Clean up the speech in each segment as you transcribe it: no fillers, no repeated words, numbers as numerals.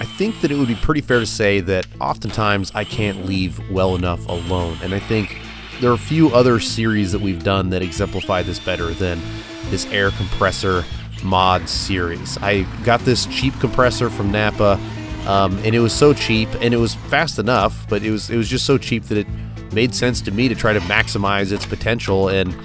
I think that it would be pretty fair to say that oftentimes I can't leave well enough alone, and I think there are a few other series that we've done that exemplify this better than this air compressor mod series. I got this cheap compressor from Napa, and it was so cheap, and it was fast enough, but it was just so cheap that it made sense to me to try to maximize its potential, and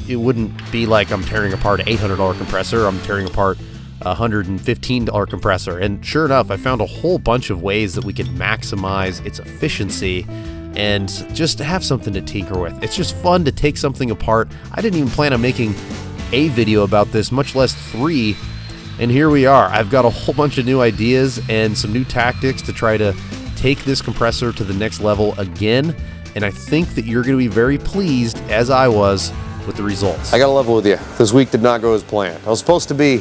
it wouldn't be like I'm tearing apart an $800 compressor. I'm tearing apart a $115 compressor. And sure enough, I found a whole bunch of ways that we could maximize its efficiency and just have something to tinker with. It's just fun to take something apart. I didn't even plan on making a video about this, much less 3. And here we are. I've got a whole bunch of new ideas and some new tactics to try to take this compressor to the next level again. And I think that you're going to be very pleased, as I was, with the results. I gotta level with you. This week did not go as planned. I was supposed to be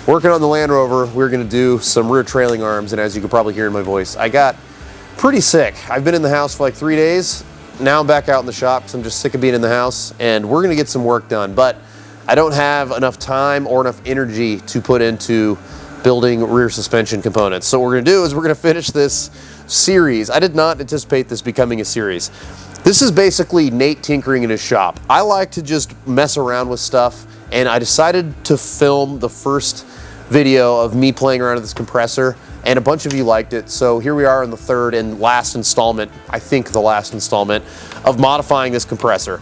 working on the Land Rover. We were gonna do some rear trailing arms, and as you can probably hear in my voice, I got pretty sick. I've been in the house for like 3 days. Now I'm back out in the shop because I'm just sick of being in the house, and we're gonna get some work done, but I don't have enough time or enough energy to put into building rear suspension components. So what we're gonna do is we're gonna finish this series. I did not anticipate this becoming a series. This is basically Nate tinkering in his shop. I like to just mess around with stuff, and I decided to film the first video of me playing around with this compressor, and a bunch of you liked it. So here we are in the third and last installment, I think the last installment, of modifying this compressor.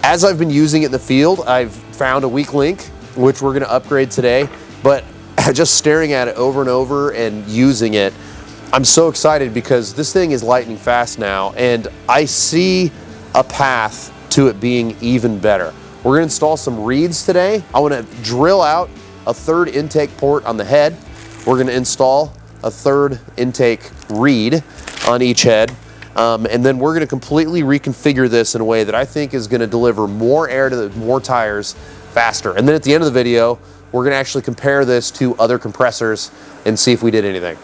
As I've been using it in the field, I've found a weak link, which we're gonna upgrade today, but just staring at it over and over and using it, I'm so excited because this thing is lightning fast now, and I see a path to it being even better. We're gonna install some reeds today. I wanna drill out a third intake port on the head. We're gonna install a third intake reed on each head. And then we're gonna completely reconfigure this in a way that I think is gonna deliver more air to more tires faster. And then at the end of the video, we're gonna actually compare this to other compressors and see if we did anything.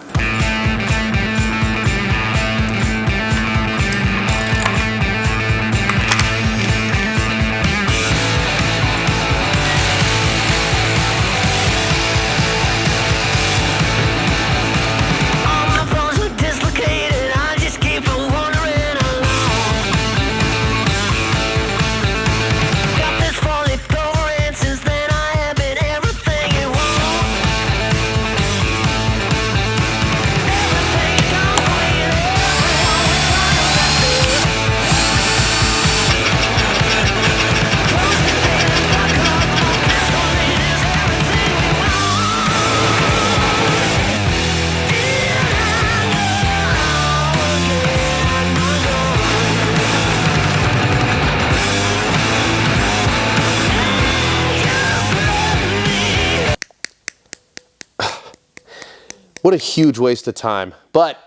What a huge waste of time. But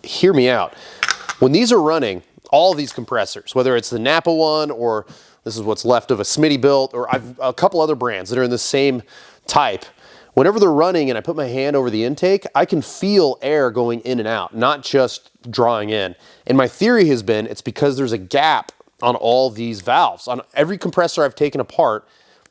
hear me out. When these are running, all of these compressors, whether it's the Napa one or this is what's left of a Smittybilt, or I've a couple other brands that are in the same type, whenever they're running and I put my hand over the intake, I can feel air going in and out, not just drawing in. And my theory has been it's because there's a gap on all these valves. On every compressor I've taken apart,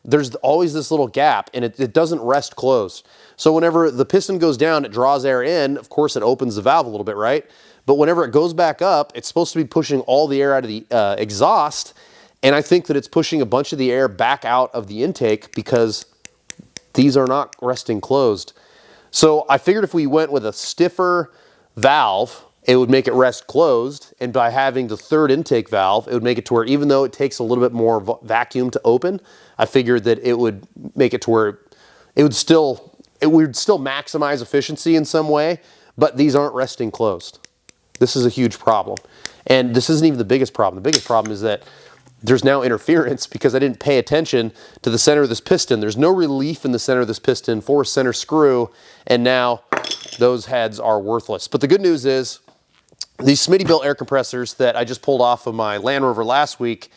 there's always this little gap, and it doesn't rest closed. So whenever the piston goes down, it draws air in. Of course, it opens the valve a little bit, right? But whenever it goes back up, it's supposed to be pushing all the air out of the exhaust, and I think that it's pushing a bunch of the air back out of the intake because these are not resting closed. So I figured if we went with a stiffer valve, it would make it rest closed, and by having the third intake valve, it would make it to where even though it takes a little bit more vacuum to open, I figured that it would make it to where it would still maximize efficiency in some way, but these aren't resting closed. This is a huge problem. And this isn't even the biggest problem. The biggest problem is that there's now interference because I didn't pay attention to the center of this piston. There's no relief in the center of this piston for a center screw, and now those heads are worthless. But the good news is these Smittybilt air compressors that I just pulled off of my Land Rover last week,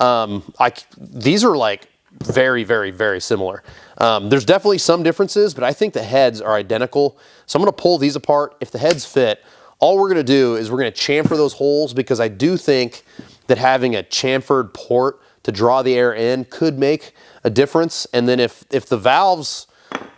these are like very, very, very similar. There's definitely some differences, but I think the heads are identical. So I'm gonna pull these apart. If the heads fit, all we're gonna do is we're gonna chamfer those holes, because I do think that having a chamfered port to draw the air in could make a difference. And then if the valves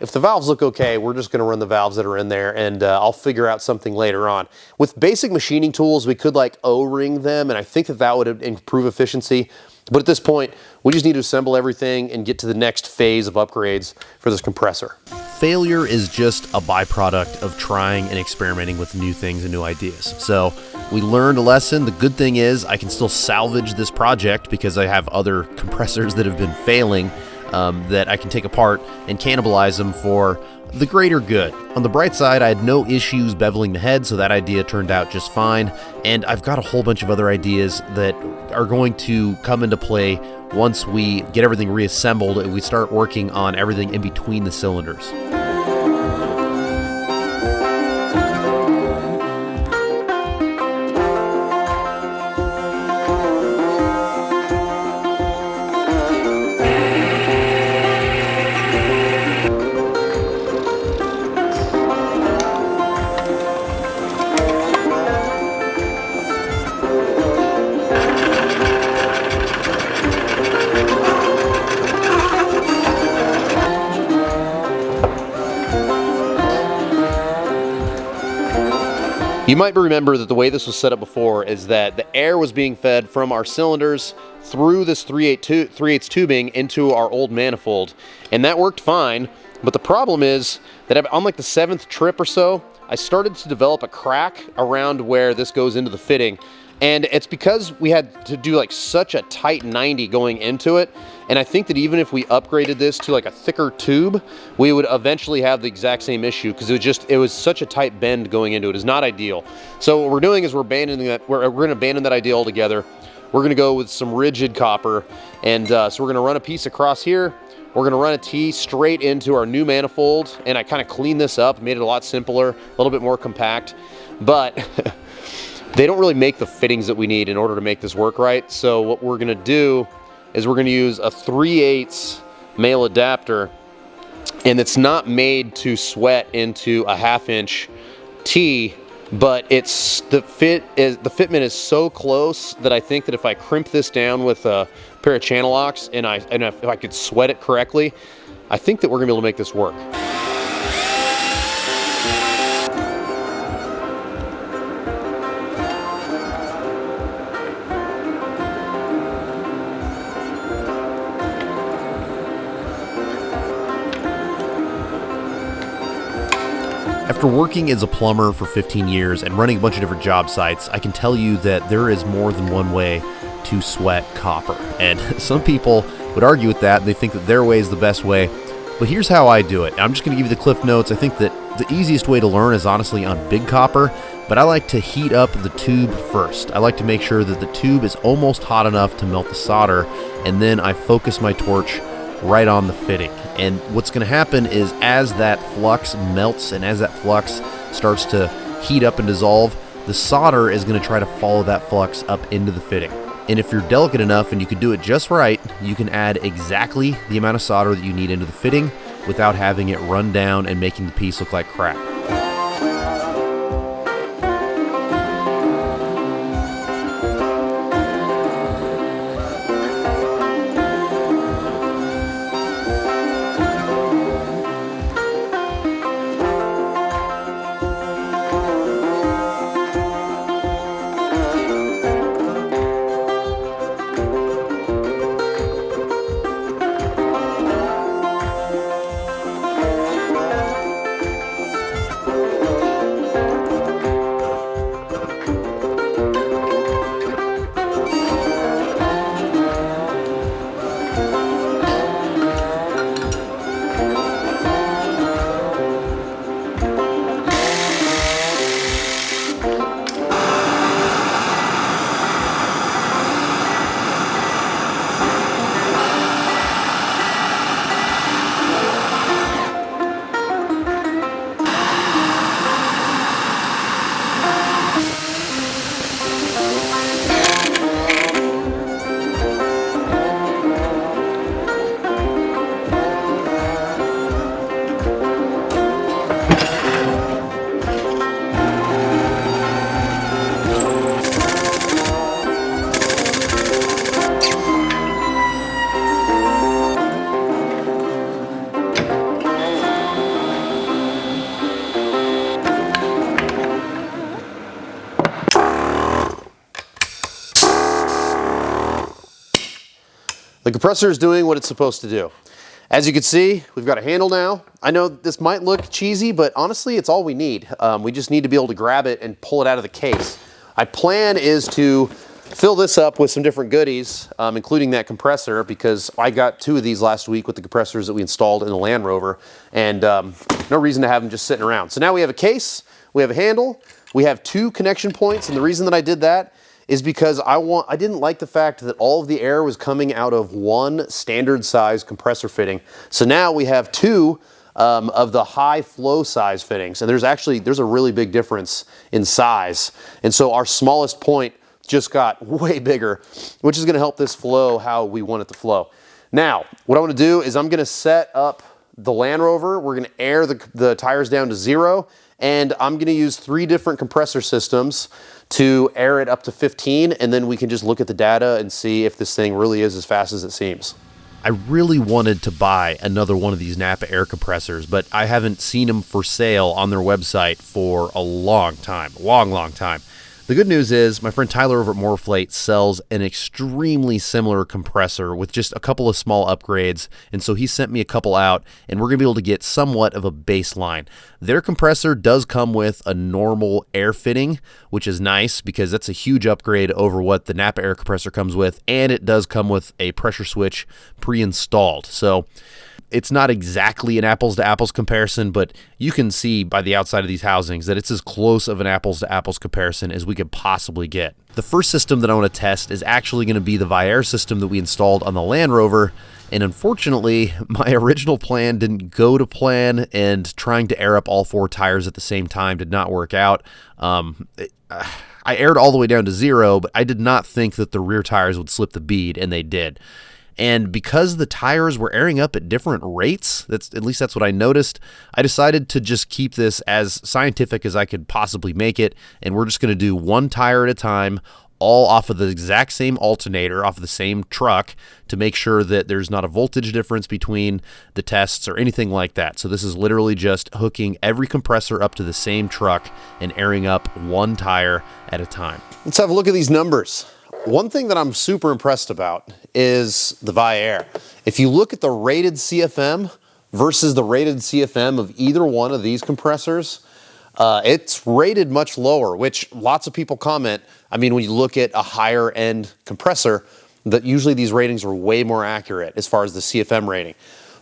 if the valves look okay, we're just gonna run the valves that are in there, and I'll figure out something later on. With basic machining tools, we could like O-ring them, and I think that that would improve efficiency. But at this point, we just need to assemble everything and get to the next phase of upgrades for this compressor. Failure is just a byproduct of trying and experimenting with new things and new ideas. So we learned a lesson. The good thing is I can still salvage this project because I have other compressors that have been failing that I can take apart and cannibalize them for the greater good. On the bright side, I had no issues beveling the head, so that idea turned out just fine. And I've got a whole bunch of other ideas that are going to come into play once we get everything reassembled and we start working on everything in between the cylinders. You might remember that the way this was set up before is that the air was being fed from our cylinders through this 3/8 tubing into our old manifold, and that worked fine. But the problem is that on like the 7th trip or so, I started to develop a crack around where this goes into the fitting. And it's because we had to do like such a tight 90 going into it. And I think that even if we upgraded this to like a thicker tube, we would eventually have the exact same issue because it was such a tight bend going into it. It's not ideal. So what we're doing is we're going to abandon that idea altogether. We're going to go with some rigid copper. And so we're going to run a piece across here. We're going to run a T straight into our new manifold. And I kind of cleaned this up, made it a lot simpler, a little bit more compact. But they don't really make the fittings that we need in order to make this work right. So what we're gonna do is we're gonna use a 3/8 male adapter, and it's not made to sweat into a 1/2 inch T, but the fitment is so close that I think that if I crimp this down with a pair of channel locks and if I could sweat it correctly, I think that we're gonna be able to make this work. After working as a plumber for 15 years and running a bunch of different job sites, I can tell you that there is more than one way to sweat copper. And some people would argue with that, and they think that their way is the best way. But here's how I do it. I'm just going to give you the cliff notes. I think that the easiest way to learn is honestly on big copper, but I like to heat up the tube first. I like to make sure that the tube is almost hot enough to melt the solder, and then I focus my torch right on the fitting. And what's going to happen is as that flux melts and as that flux starts to heat up and dissolve, the solder is going to try to follow that flux up into the fitting. And if you're delicate enough and you can do it just right, you can add exactly the amount of solder that you need into the fitting without having it run down and making the piece look like crap. compressor is doing what it's supposed to do. As you can see, we've got a handle now. I know this might look cheesy, but honestly, it's all we need. We just need to be able to grab it and pull it out of the case. My plan is to fill this up with some different goodies, including that compressor, because I got 2 of these last week with the compressors that we installed in the Land Rover, and no reason to have them just sitting around. So now we have a case, we have a handle, we have 2 connection points, and the reason that I did that is because I didn't like the fact that all of the air was coming out of one standard size compressor fitting. So now we have 2 of the high flow size fittings, and there's a really big difference in size. And so our smallest point just got way bigger, which is going to help this flow how we want it to flow. Now, what I want to do is I'm going to set up the Land Rover. We're going to air the tires down to 0, and I'm going to use 3 different compressor systems to air it up to 15, and then we can just look at the data and see if this thing really is as fast as it seems. I really wanted to buy another one of these Napa air compressors, but I haven't seen them for sale on their website for a long time, long time. The good news is my friend Tyler over at Morflate sells an extremely similar compressor with just a couple of small upgrades, and so he sent me a couple out, and we're going to be able to get somewhat of a baseline. Their compressor does come with a normal air fitting, which is nice because that's a huge upgrade over what the Napa air compressor comes with, and it does come with a pressure switch pre-installed. So it's not exactly an apples to apples comparison, but you can see by the outside of these housings that it's as close of an apples to apples comparison as we could possibly get. The first system that I want to test is actually going to be the Viair system that we installed on the Land Rover, and unfortunately, my original plan didn't go to plan, and trying to air up all 4 tires at the same time did not work out. I aired all the way down to 0, but I did not think that the rear tires would slip the bead, and they did. And because the tires were airing up at different rates, at least that's what I noticed, I decided to just keep this as scientific as I could possibly make it, and we're just going to do 1 tire at a time, all off of the exact same alternator, off of the same truck, to make sure that there's not a voltage difference between the tests or anything like that. So this is literally just hooking every compressor up to the same truck and airing up 1 tire at a time. Let's have a look at these numbers. One thing that I'm super impressed about is the Viair. If you look at the rated CFM versus the rated CFM of either one of these compressors, it's rated much lower, which lots of people comment. I mean, when you look at a higher end compressor, that usually these ratings are way more accurate as far as the CFM rating.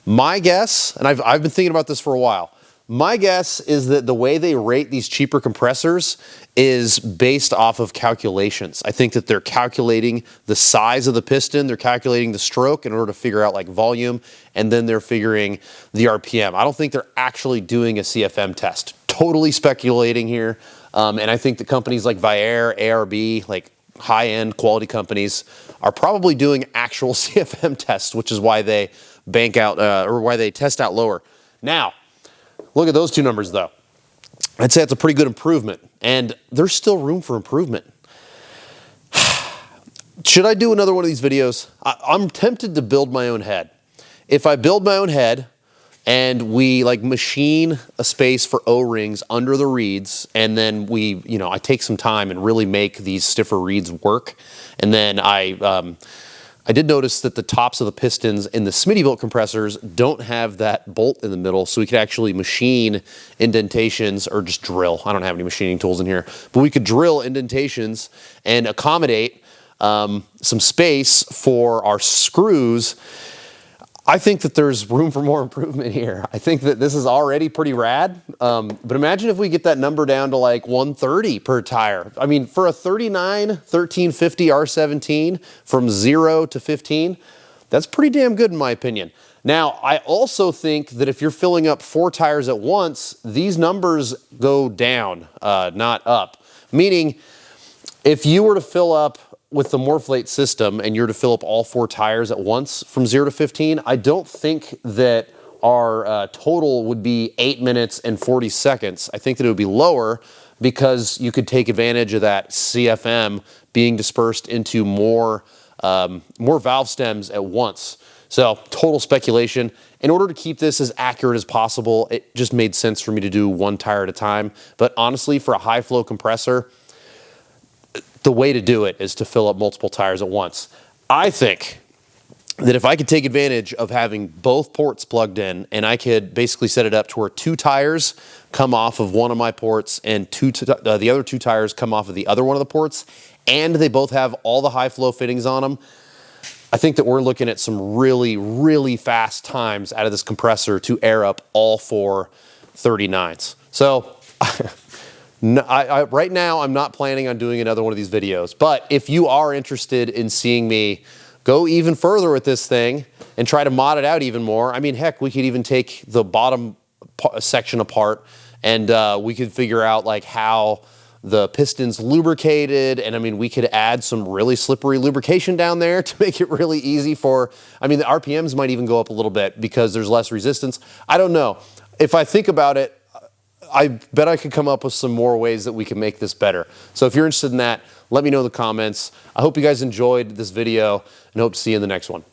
My guess, and I've been thinking about this for a while, my guess is that the way they rate these cheaper compressors is based off of calculations. I think that they're calculating the size of the piston, they're calculating the stroke in order to figure out like volume, and then they're figuring the RPM. I don't think they're actually doing a CFM test. Totally speculating here. And I think that companies like Viair, ARB, like high-end quality companies, are probably doing actual CFM tests, which is why they bank out, or why they test out lower. Now, look at those 2 numbers though. I'd say it's a pretty good improvement, and there's still room for improvement. Should I do another one of these videos? I'm tempted to build my own head. If I build my own head and we like machine a space for O-rings under the reeds, and then I take some time and really make these stiffer reeds work, and then I did notice that the tops of the pistons in the Smittybilt compressors don't have that bolt in the middle, so we could actually machine indentations or just drill. I don't have any machining tools in here, but we could drill indentations and accommodate some space for our screws. I think that there's room for more improvement here. I think that this is already pretty rad, but imagine if we get that number down to like 130 per tire. I mean, for a 39 1350 R17 from 0 to 15, that's pretty damn good in my opinion. Now, I also think that if you're filling up 4 tires at once, these numbers go down, not up. Meaning, if you were to fill up with the Morflate system and you're to fill up all 4 tires at once from 0 to 15, I don't think that our total would be 8 minutes and 40 seconds. I think that it would be lower because you could take advantage of that CFM being dispersed into more valve stems at once. So total speculation. In order to keep this as accurate as possible, it just made sense for me to do 1 tire at a time. But honestly, for a high flow compressor, the way to do it is to fill up multiple tires at once. I think that if I could take advantage of having both ports plugged in, and I could basically set it up to where 2 tires come off of one of my ports and the other 2 tires come off of the other one of the ports, and they both have all the high flow fittings on them, I think that we're looking at some really, really fast times out of this compressor to air up all 4 39s. So right now, I'm not planning on doing another one of these videos, but if you are interested in seeing me go even further with this thing and try to mod it out even more, I mean, heck, we could even take the bottom section apart and we could figure out like how the piston's lubricated, and I mean, we could add some really slippery lubrication down there to make it really easy for, I mean, the RPMs might even go up a little bit because there's less resistance. I don't know. If I think about it, I bet I could come up with some more ways that we can make this better. So if you're interested in that, let me know in the comments. I hope you guys enjoyed this video and hope to see you in the next one.